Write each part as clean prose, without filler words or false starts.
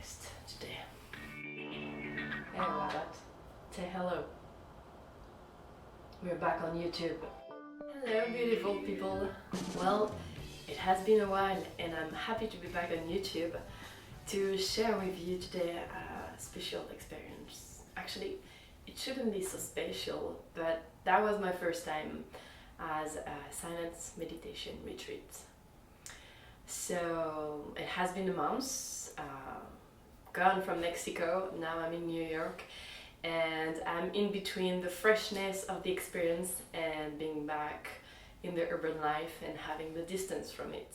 relaxed today. Hey Robert, say hello. We're back on YouTube. Hello beautiful people. Well, it has been a while and I'm happy to be back on YouTube to share with you today a special experience. Actually, it shouldn't be so special, but that was my first time as a silent meditation retreat. So it has been a month, gone from Mexico, now I'm in New York, and I'm in between the freshness of the experience and being back in the urban life and having the distance from it.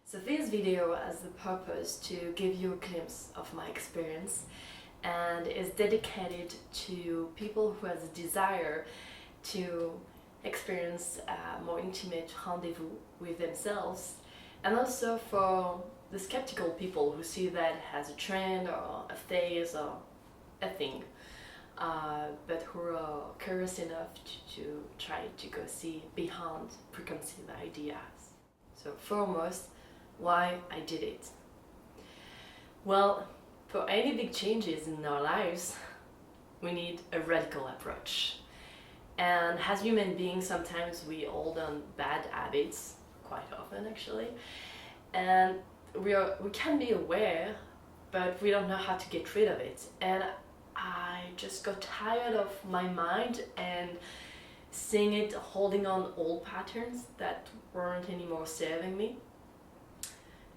So this video has the purpose to give you a glimpse of my experience and is dedicated to people who has a desire to experience a more intimate rendezvous with themselves, and also for the skeptical people who see that as a trend or a phase or a thing, but who are curious enough to try to go see beyond preconceived ideas. So foremost, why I did it. Well, for any big changes in our lives, we need a radical approach. And as human beings, sometimes we hold on bad habits, quite often actually, and we can be aware, but we don't know how to get rid of it. And I just got tired of my mind and seeing it holding on old patterns that weren't anymore serving me.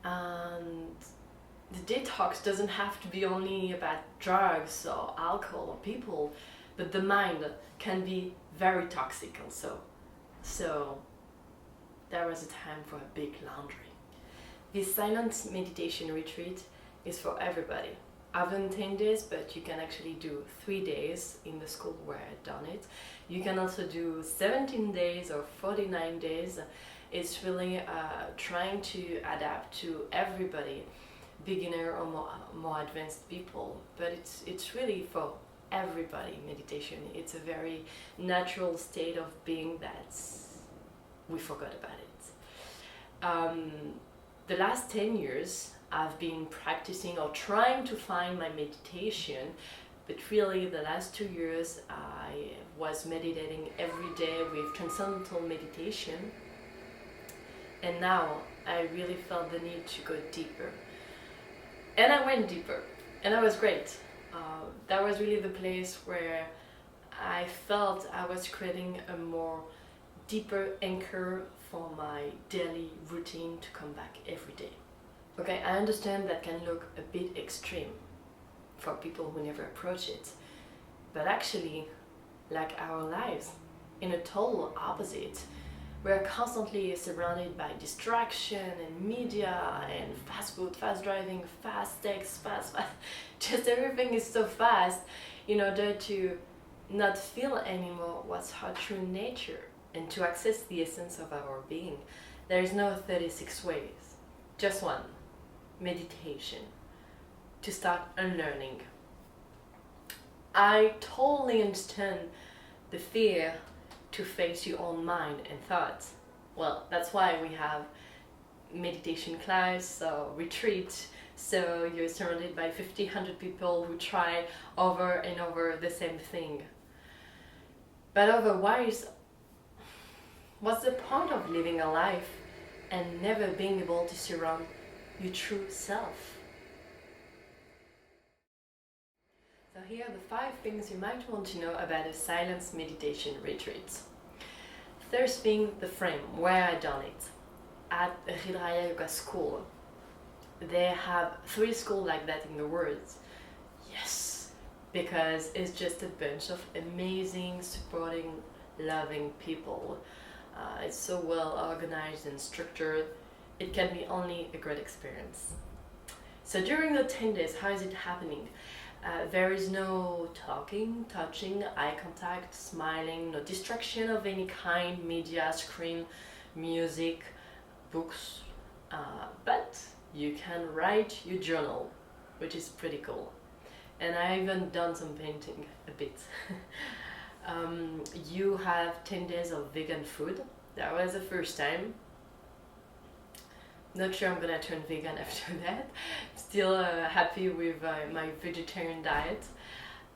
And the detox doesn't have to be only about drugs or alcohol or people, but the mind can be very toxic also. So there was a time for a big laundry. This silent meditation retreat is for everybody. I've done 10 days, but you can actually do 3 days in the school where I've done it. You can also do 17 days or 49 days. It's really trying to adapt to everybody, beginner or more advanced people, but it's really for everybody. Meditation, it's a very natural state of being that we forgot about it. The last 10 years I've been practicing or trying to find my meditation, but really the last 2 years I was meditating every day with transcendental meditation, and now I really felt the need to go deeper. And I went deeper, and that was great. That was really the place where I felt I was creating a more deeper anchor for my daily routine to come back every day. Okay, I understand that can look a bit extreme for people who never approach it, but actually, like our lives, in a total opposite, we're constantly surrounded by distraction and media and fast food, fast driving, fast text, fast, just everything is so fast in order to not feel anymore what's our true nature and to access the essence of our being. There is no 36 ways, just one: meditation, to start unlearning. I totally understand the fear to face your own mind and thoughts. Well, that's why we have meditation class or retreat, so you're surrounded by 100 people who try over and over the same thing. But otherwise, what's the point of living a life and never being able to surround your true self? So here are the 5 things you might want to know about a silence meditation retreat. First being the frame, where I done it. At Hridraya Yoga School. They have 3 schools like that in the world. Yes, because it's just a bunch of amazing, supporting, loving people. It's so well organized and structured. It can be only a great experience. So during the 10 days, how is it happening? There is no talking, touching, eye contact, smiling, no distraction of any kind, media, screen, music, books, but you can write your journal, which is pretty cool. And I even done some painting a bit. You have 10 days of vegan food. That was the first time. Not sure I'm gonna turn vegan after that. still happy with my vegetarian diet.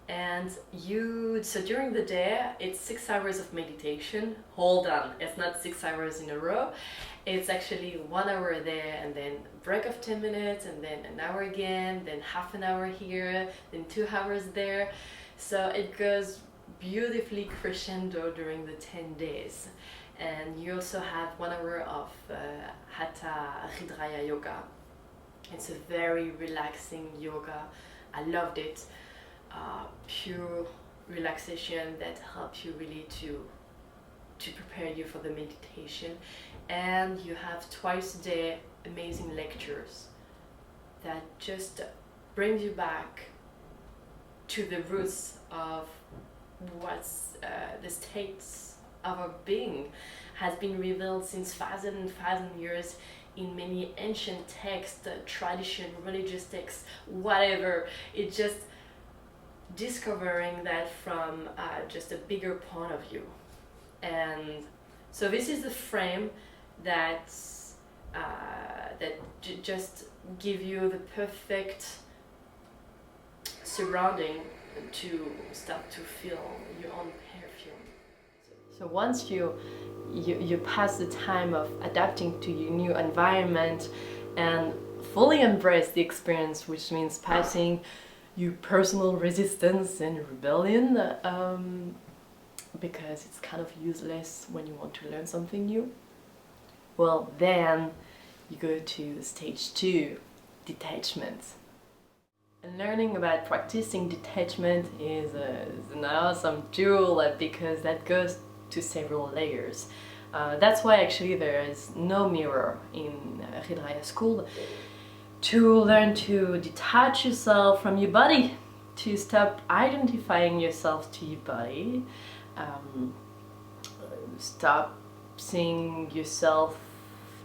And so during the day, it's 6 hours of meditation. Hold on, it's not 6 hours in a row. It's actually 1 hour there, and then break of 10 minutes, and then an hour again, then half an hour here, then 2 hours there. So it goes beautifully crescendo during the 10 days. And you also have 1 hour of Hatha Hridaya yoga. It's a very relaxing yoga. I loved it. Pure relaxation that helps you really to prepare you for the meditation. And you have twice a day amazing lectures that just brings you back to the roots of what's the states of our being has been revealed since thousands and thousands of years in many ancient texts, tradition, religious texts, whatever. It's just discovering that from just a bigger point of view. And so this is the frame that just give you the perfect surrounding to start to feel your own perfume. So once you pass the time of adapting to your new environment and fully embrace the experience, which means passing your personal resistance and rebellion, because it's kind of useless when you want to learn something new, well, then you go to stage 2, detachment. And learning about practicing detachment is an awesome tool because that goes to several layers. That's why actually there is no mirror in Hridaya school. To learn to detach yourself from your body, to stop identifying yourself to your body, stop seeing yourself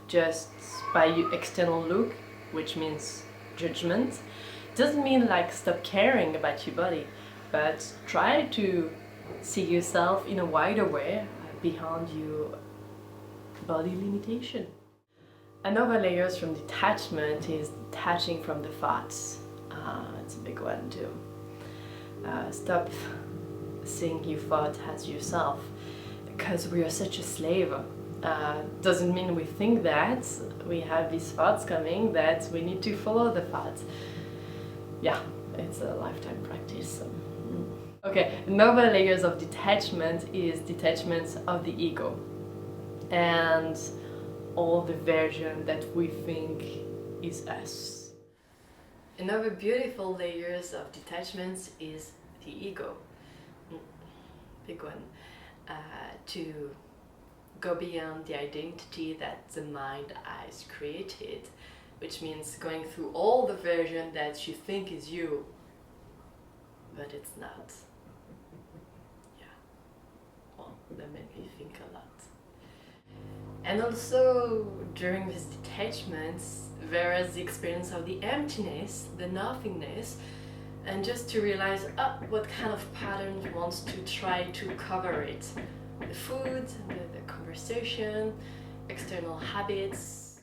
just by your external look, which means judgment. Doesn't mean like stop caring about your body, but try to see yourself in a wider way beyond your body limitation. Another layer from detachment is detaching from the thoughts. It's a big one too. Stop seeing your thought as yourself, because we are such a slave. Doesn't mean we think that we have these thoughts coming that we need to follow the thoughts. Yeah, it's a lifetime practice. Okay, another layers of detachment is detachment of the ego and all the version that we think is us. Another beautiful layers of detachments is the ego. Big one. To go beyond the identity that the mind has created, which means going through all the version that you think is you, but it's not. Yeah. Well, that made me think a lot. And also, during these detachments, there is the experience of the emptiness, the nothingness, and just to realize what kind of pattern wants to try to cover it. The food, the conversation, external habits.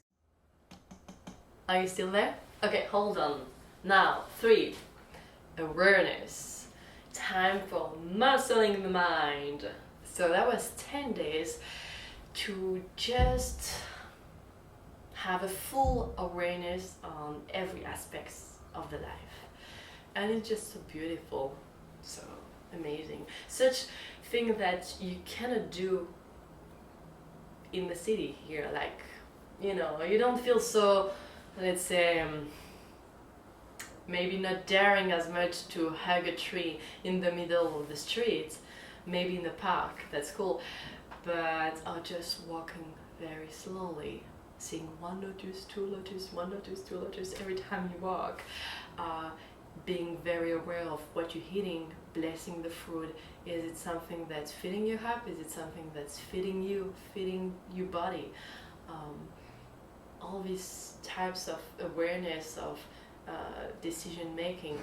Are you still there? Okay, hold on. Now, 3. Awareness. Time for muscling the mind. So that was 10 days to just have a full awareness on every aspect of the life. And it's just so beautiful, so amazing. Such thing that you cannot do in the city here, like, you know, you don't feel so, let's say, maybe not daring as much to hug a tree in the middle of the street, maybe in the park, that's cool, but just walking very slowly, seeing 1 lotus, 2 lotus, 1 lotus, 2 lotus every time you walk, being very aware of what you're eating, blessing the food. Is it something that's filling you up? Is it something that's fitting you, fitting your body? All these types of awareness of decision making,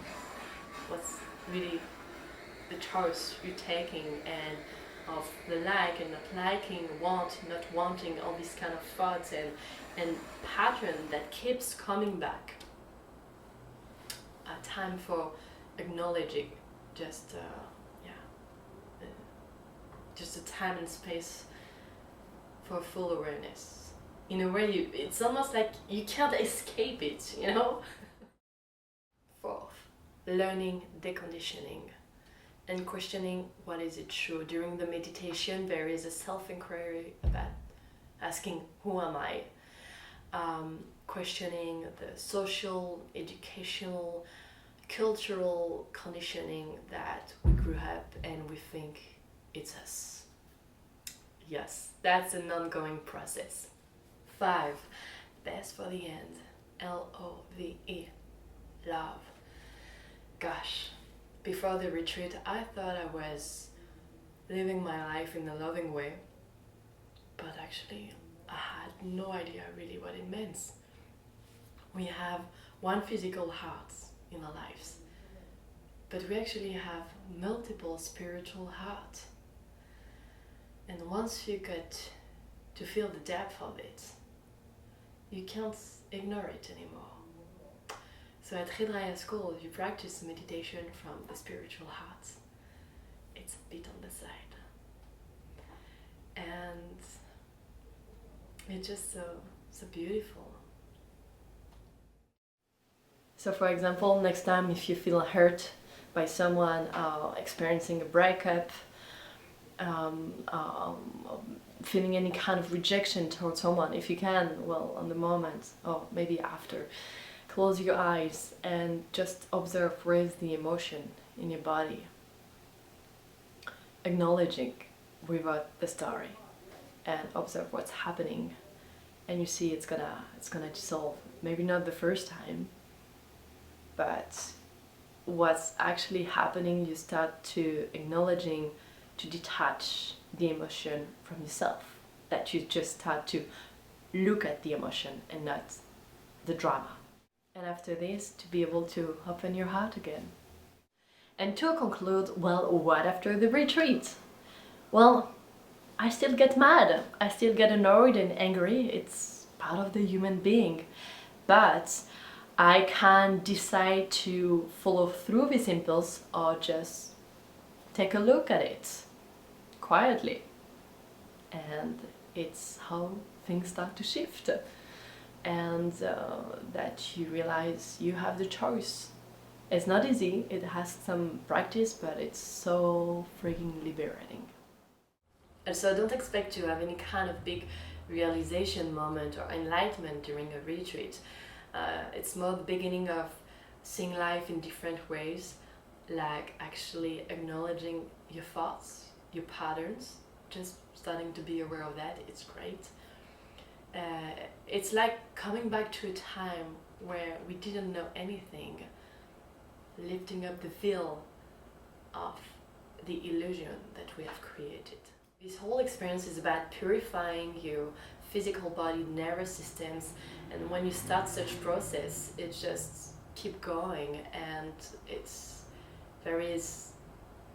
what's really the choice you're taking, and of the like and not liking, want, not wanting, all these kind of thoughts and pattern that keeps coming back. time for acknowledging, just just a time and space for full awareness. In a way, it's almost like you can't escape it, you know? Fourth, learning deconditioning and questioning what is it true. During the meditation, there is a self-inquiry about asking, who am I? Questioning the social, educational, cultural conditioning that we grew up and we think it's us. Yes, that's an ongoing process. 5, best for the end, L-O-V-E, love. Gosh, before the retreat I thought I was living my life in a loving way, but actually I had no idea really what it means. We have one physical heart in our lives, but we actually have multiple spiritual hearts. And once you get to feel the depth of it, you can't ignore it anymore. So at Redraya School, you practice meditation from the spiritual heart. It's a bit on the side. And it's just so beautiful. So for example, next time if you feel hurt by someone experiencing a breakup, feeling any kind of rejection towards someone, if you can, well, on the moment, or maybe after, close your eyes and just observe where is the emotion in your body, acknowledging without the story, and observe what's happening, and you see it's gonna dissolve. Maybe not the first time, but what's actually happening, you start to acknowledging, to detach the emotion from yourself, that you just start to look at the emotion and not the drama. And after this, to be able to open your heart again. And to conclude, well, what after the retreat? Well, I still get mad, I still get annoyed and angry, it's part of the human being, but I can decide to follow through this impulse or just take a look at it quietly, and it's how things start to shift, and that you realize you have the choice. It's not easy, it has some practice, but it's so freaking liberating. Also, don't expect to have any kind of big realization moment or enlightenment during a retreat. It's more the beginning of seeing life in different ways, like actually acknowledging your thoughts, your patterns, just starting to be aware of that. It's great. It's like coming back to a time where we didn't know anything, lifting up the veil of the illusion that we have created. This whole experience is about purifying your physical body, nervous systems, and when you start such process, it just keep going, and there is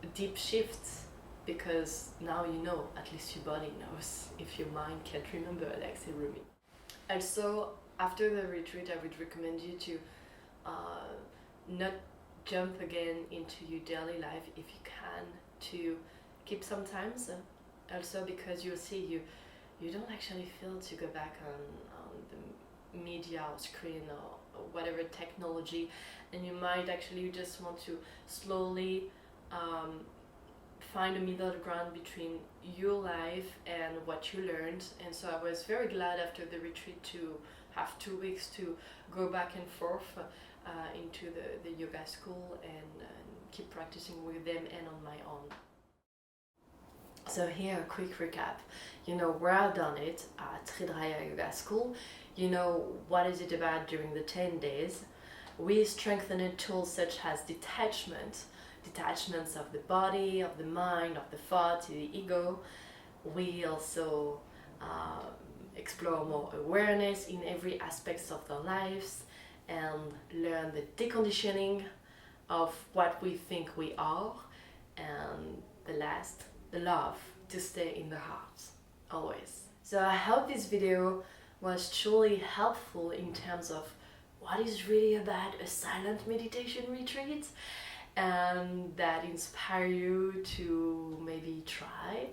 a deep shift, because now you know, at least your body knows, if your mind can't remember, like say Rumi. Also, after the retreat, I would recommend you to not jump again into your daily life if you can, to keep some time, also because you'll see you don't actually feel to go back on the media or screen or whatever technology, and you might actually just want to slowly find a middle ground between your life and what you learned. And so I was very glad after the retreat to have 2 weeks to go back and forth into the yoga school and keep practicing with them and on my own. So here, a quick recap. You know where I've done it at Redraya Yoga School. You know what is it about during the 10 days. We strengthened tools such as detachment, detachments of the body, of the mind, of the thought, the ego. We also explore more awareness in every aspect of their lives and learn the deconditioning of what we think we are, and the last, the love, to stay in the heart, always. So I hope this video was truly helpful in terms of, wow, what is really about a silent meditation retreat, and that inspire you to maybe try.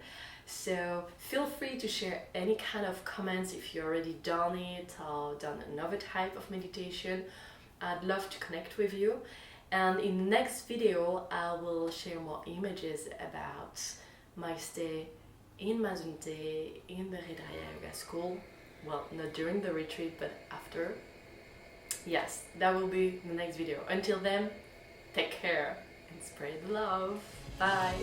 So feel free to share any kind of comments if you already done it or done another type of meditation. I'd love to connect with you. And in the next video, I will share more images about my stay in Mazunte in the Redaya Yoga School. Well, not during the retreat, but after. Yes, that will be the next video. Until then, take care and spread love. Bye!